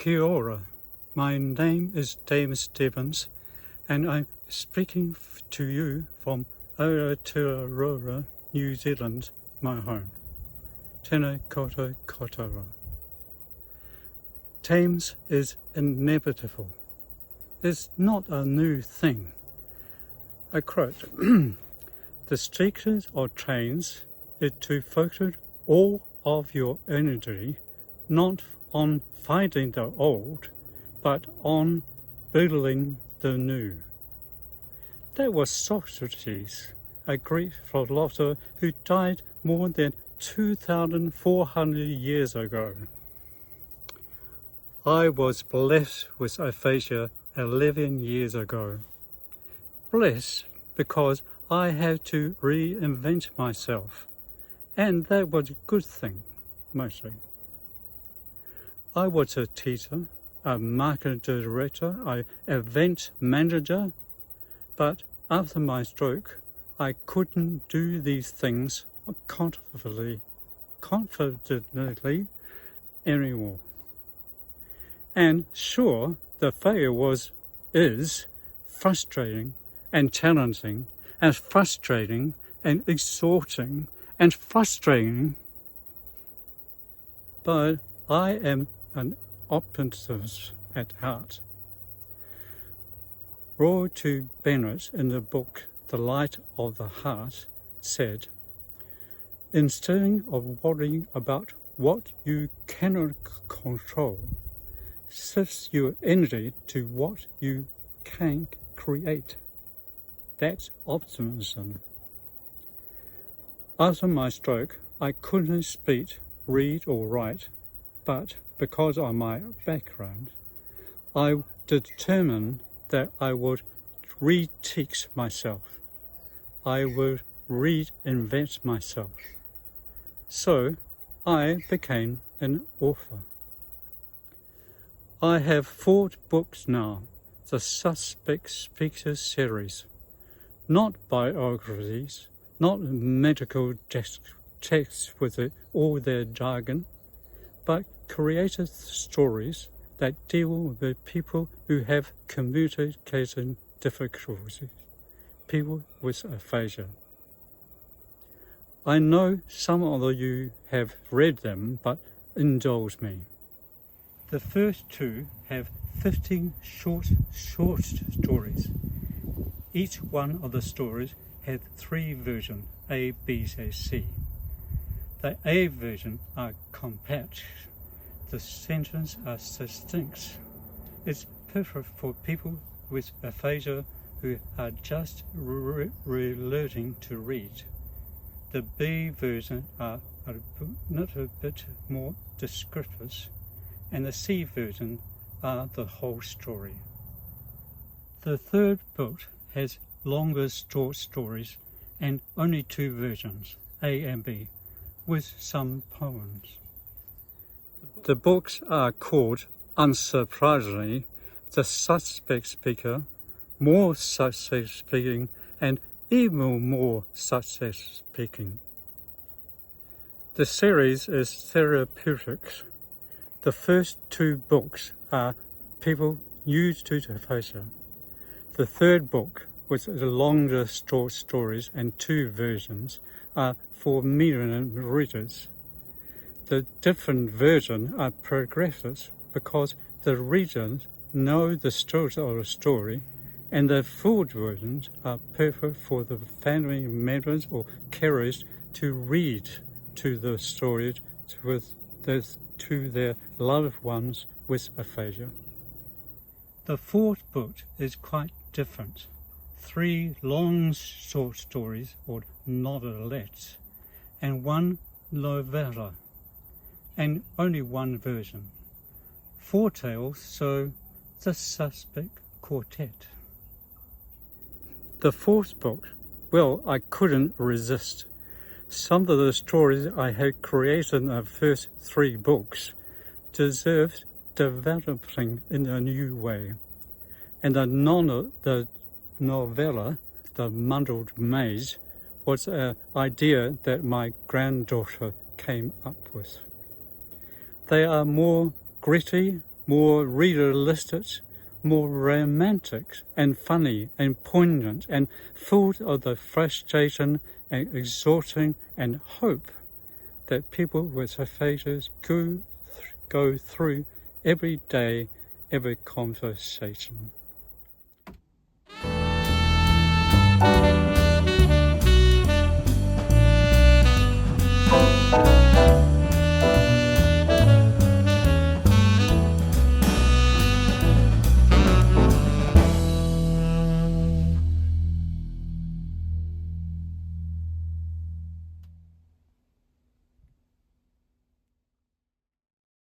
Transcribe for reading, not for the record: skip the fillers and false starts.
Kia ora. My name is Dame Stevens, and I'm speaking to you from Aotearoa, New Zealand, my home. Tēnā koutou katoa. Change is inevitable. It's not a new thing. I quote, "The secret of change is to focus all of your energy not on fighting the old, but on building the new." That was Socrates, a Greek philosopher who died more than 2,400 years ago. I was blessed with aphasia 11 years ago. Blessed because I had to reinvent myself, and that was a good thing, mostly. I was a teacher, a marketing director, an event manager, but after my stroke, I couldn't do these things confidently anymore. And sure, the failure is frustrating and challenging and frustrating and exhausting and frustrating, but I am an optimist at heart. Roy to Bennett in the book The Light of the Heart said, "Instead of worrying about what you cannot control, shift your energy to what you can create." That's optimism. After my stroke, I couldn't speak, read or write, but because of my background, I determined that I would reteach myself. I would reinvent myself. So I became an author. I have 4 books now, the Suspect Speaker series. Not biographies, not medical texts with all their jargon, but creative stories that deal with people who have communication difficulties, people with aphasia. I know some of you have read them, but indulge me. The first 2 have 15 short stories. Each one of the stories had 3 versions, A, B, and C. The A version are compact. The sentences are succinct. It's perfect for people with aphasia who are just learning to read. The B version are a little bit more descriptive, and the C version are the whole story. The third book has longer short stories and only 2 versions, A and B, with some poems. The books are called, unsurprisingly, The Suspect Speaker, More Suspect Speaking, and Even More Suspect Speaking. The series is therapeutic. The first 2 books are people new to aphasia. The third book, with the longer short stories and 2 versions, are for medium readers. The different versions are progressive because the readers know the structure of the story, and the full versions are perfect for the family members or carers to read to the story to their loved ones with aphasia. The 4th book is quite different. 3 long short stories or novelettes and 1 novella, and only 1 version. 4 tales, so The Suspect Quartet. The 4th book, well, I couldn't resist. Some of the stories I had created in the first 3 books deserved developing in a new way. And the novella, The Muddled Maze, was an idea that my granddaughter came up with. They are more gritty, more realistic, more romantic and funny and poignant and full of the frustration and exhaustion and hope that people with aphasias go through every day, every conversation.